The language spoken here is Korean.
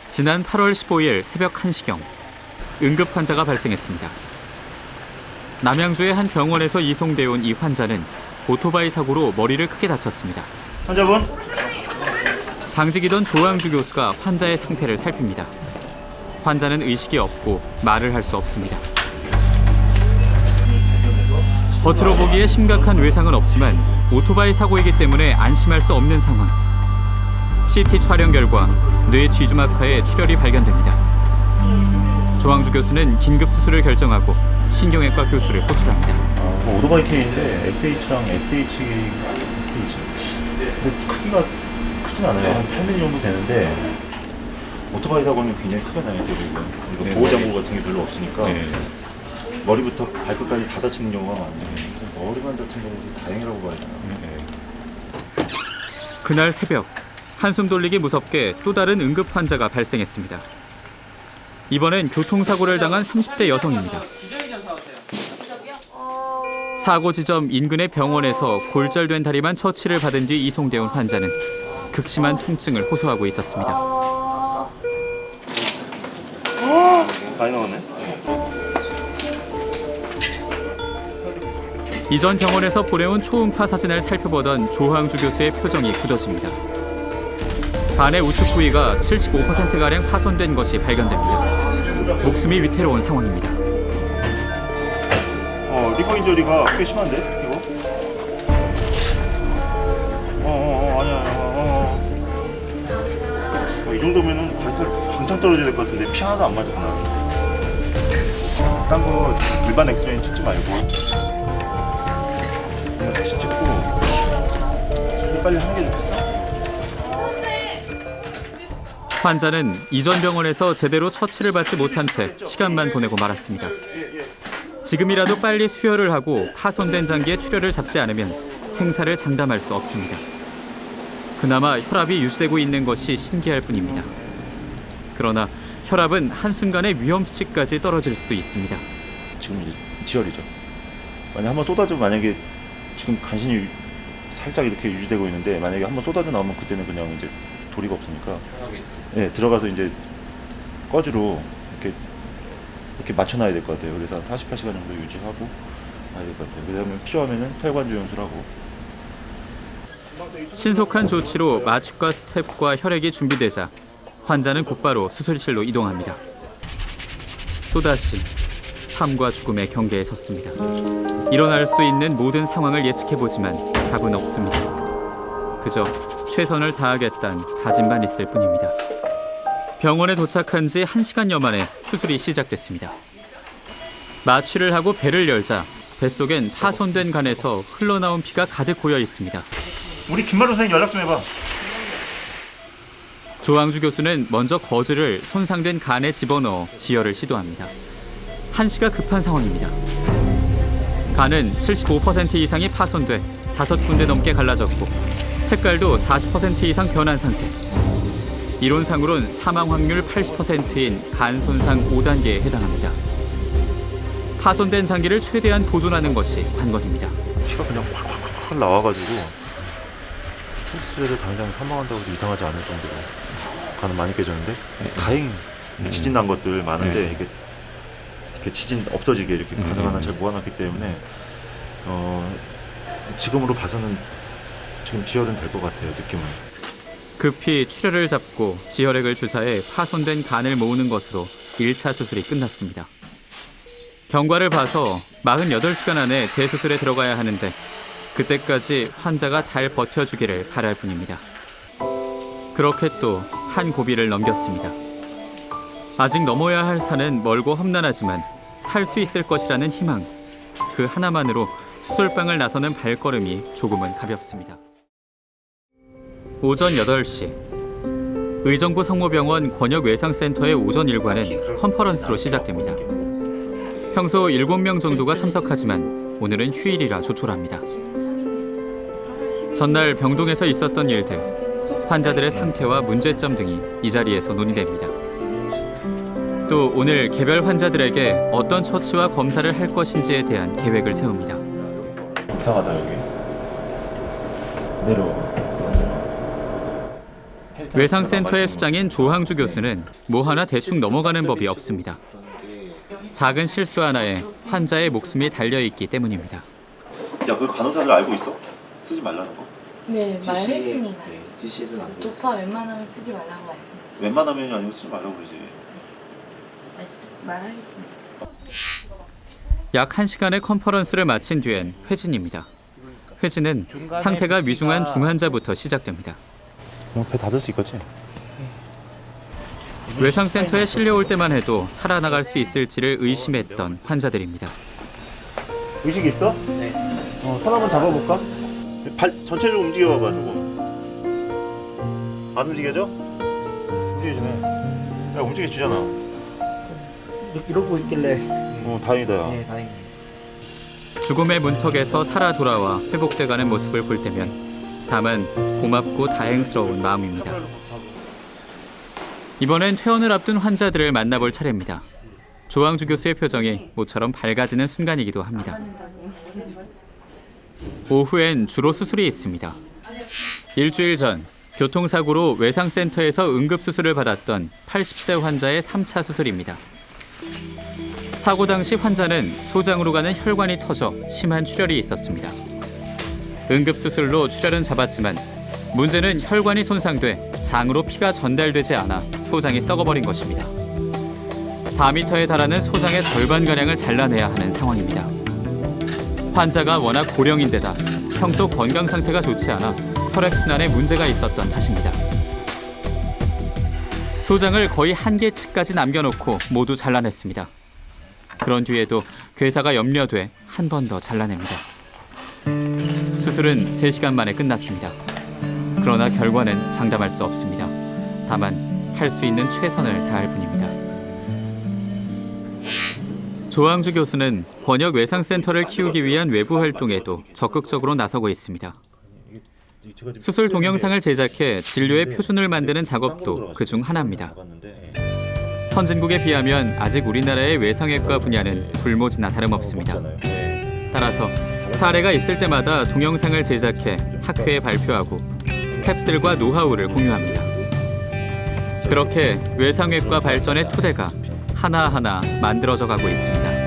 지난 8월 15일 새벽 1시경 응급 환자가 발생했습니다. 남양주의 한 병원에서 이송되어 온 이 환자는 오토바이 사고로 머리를 크게 다쳤습니다. 환자분? 당직이던 조항주 교수가 환자의 상태를 살핍니다. 환자는 의식이 없고 말을 할 수 없습니다. 겉으로 보기에 심각한 외상은 없지만 오토바이 사고이기 때문에 안심할 수 없는 상황. CT 촬영 결과 뇌 쥐주막하에 출혈이 발견됩니다. 조항주 교수는 긴급 수술을 결정하고 신경외과 교수를 호출합니다. 오토바이 K인데 SH랑 SDH 근데 크기가 크진 않아요. 한 8mm 정도 되는데 오토바이 사고는 굉장히 크게 나요. 그리고 보호장구 같은 게 별로 없으니까 머리부터 발끝까지 다 다치는 경우가 많아요. 머리만 다친 경우도 다행이라고 봐야 되나. 그날 새벽 한숨 돌리기 무섭게 또 다른 응급 환자가 발생했습니다. 이번엔 교통사고를 당한 30대 여성입니다. 사고 지점 인근의 병원에서 골절된 다리만 처치를 받은 뒤 이송되어 온 환자는 극심한 통증을 호소하고 있었습니다. 많이 나왔네. 이전 병원에서 보내온 초음파 사진을 살펴보던 조항주 교수의 표정이 굳어집니다. 간의 우측 부위가 75%가량 파손된 것이 발견됩니다. 목숨이 위태로운 상황입니다. 리버 인저리가 꽤 심한데? 이거? 아니야. 이 정도면은 발털 당장 떨어져야 될 것 같은데 피 하나도 안 맞았구나. 딴 거 일반 엑스레이는 찍지 말고 그냥 다시 찍고 수술 빨리 하는 게 좋겠어. 환자는 이전 병원에서 제대로 처치를 받지 못한 채 시간만 보내고 말았습니다. 지금이라도 빨리 수혈을 하고 파손된 장기의 출혈을 잡지 않으면 생사를 장담할 수 없습니다. 그나마 혈압이 유지되고 있는 것이 신기할 뿐입니다. 그러나 혈압은 한순간에 위험 수치까지 떨어질 수도 있습니다. 지금 이제 지혈이죠. 만약 한번 쏟아져 만약에 지금 간신히 살짝 이렇게 유지되고 있는데 만약에 한번 쏟아져 나오면 그때는 그냥 이제 도리가 없으니까 들어가서 이제 꺼주로 이렇게 맞춰놔야 될 것 같아요. 그래서 48시간 정도 유지하고 가야 될 것 같아요. 그다음에 필요하면은 혈관주 연수하고. 신속한 조치로 마취과 스텝과 혈액이 준비되자 환자는 곧바로 수술실로 이동합니다. 또다시 삶과 죽음의 경계에 섰습니다. 일어날 수 있는 모든 상황을 예측해보지만 답은 없습니다. 그저 최선을 다하겠다는 다짐만 있을 뿐입니다. 병원에 도착한 지 1시간여 만에 수술이 시작됐습니다. 마취를 하고 배를 열자 뱃속엔 파손된 간에서 흘러나온 피가 가득 고여 있습니다. 우리 김만호 선생님 연락 좀 해봐. 조항주 교수는 먼저 거즈를 손상된 간에 집어넣어 지혈을 시도합니다. 한시가 급한 상황입니다. 간은 75% 이상이 파손돼 5군데 넘게 갈라졌고 색깔도 40% 이상 변한 상태. 이론상으론 사망 확률 80%인 간 손상 5단계에 해당합니다. 파손된 장기를 최대한 보존하는 것이 관건입니다. 피가 그냥 확 나와가지고 수술해도 당장 사망한다고 해도 이상하지 않을 정도로 간은 많이 깨졌는데 다행히 지진 난 것들 많은데 이렇게 지진 없어지게 이렇게 가능한 잘 모아놨기 때문에 지금으로 봐서는 지금 지혈은 될 것 같아요. 느낌은. 급히 출혈을 잡고 지혈액을 주사해 파손된 간을 모으는 것으로 1차 수술이 끝났습니다. 경과를 봐서 48시간 안에 재수술에 들어가야 하는데 그때까지 환자가 잘 버텨주기를 바랄 뿐입니다. 그렇게 또 한 고비를 넘겼습니다. 아직 넘어야 할 산은 멀고 험난하지만 살 수 있을 것이라는 희망, 그 하나만으로 수술방을 나서는 발걸음이 조금은 가볍습니다. 오전 8시 의정부 성모병원 권역외상센터의 오전 일과는 컨퍼런스로 시작됩니다. 평소 7명 정도가 참석하지만 오늘은 휴일이라 조촐합니다. 전날 병동에서 있었던 일들, 환자들의 상태와 문제점 등이 이 자리에서 논의됩니다. 또 오늘 개별 환자들에게 어떤 처치와 검사를 할 것인지에 대한 계획을 세웁니다. 이상하다 여기. 내려와. 외상센터의 수장인 조항주 교수는 뭐 하나 대충 넘어가는 법이 없습니다. 작은 실수 하나에 환자의 목숨이 달려있기 때문입니다. 야, 그 간호사들 알고 있어? 쓰지 말라는 거? 네, 말했습니다. 네, 지시를 안 도파 웬만하면 쓰지 말라고 말씀드렸어요. 웬만하면 아니면 쓰지 말라고 그러지. 말하겠습니다. 약 1시간의 컨퍼런스를 마친 뒤엔 회진입니다. 회진은 상태가 위중한 중환자부터 시작됩니다. 배 닫을 수 있겠지? 외상센터에 실려올 때만 해도 살아나갈 수 있을지를 의심했던 환자들입니다. 의식 있어? 네. 손 한번 잡아볼까? 발 전체를 움직여봐봐 조금. 안 움직여져? 움직여지네. 야, 움직여지잖아. 이러고 있길래. 다행이다. 야. 네, 다행입니다. 죽음의 문턱에서 살아 돌아와 회복돼가는 모습을 볼 때면 담은 고맙고 다행스러운 마음입니다. 이번엔 퇴원을 앞둔 환자들을 만나볼 차례입니다. 조항주 교수의 표정이 모처럼 밝아지는 순간이기도 합니다. 오후엔 주로 수술이 있습니다. 일주일 전 교통사고로 외상센터에서 응급수술을 받았던 80세 환자의 3차 수술입니다. 사고 당시 환자는 소장으로 가는 혈관이 터져 심한 출혈이 있었습니다. 응급수술로 출혈은 잡았지만 문제는 혈관이 손상돼 장으로 피가 전달되지 않아 소장이 썩어버린 것입니다. 4m에 달하는 소장의 절반가량을 잘라내야 하는 상황입니다. 환자가 워낙 고령인데다 평소 건강 상태가 좋지 않아 혈액순환에 문제가 있었던 탓입니다. 소장을 거의 한계치까지 남겨놓고 모두 잘라냈습니다. 그런 뒤에도 괴사가 염려돼 한 번 더 잘라냅니다. 수술은 3시간 만에 끝났습니다. 그러나 결과는 장담할 수 없습니다. 다만 할 수 있는 최선을 다할 뿐입니다. 조항주 교수는 권역 외상센터를 키우기 위한 외부 활동에도 적극적으로 나서고 있습니다. 수술 동영상을 제작해 진료의 표준을 만드는 작업도 그중 하나입니다. 선진국에 비하면 아직 우리나라의 외상외과 분야는 불모지나 다름없습니다. 따라서 사례가 있을 때마다 동영상을 제작해 학회에 발표하고 스태프들과 노하우를 공유합니다. 그렇게 외상외과 발전의 토대가 하나하나 만들어져 가고 있습니다.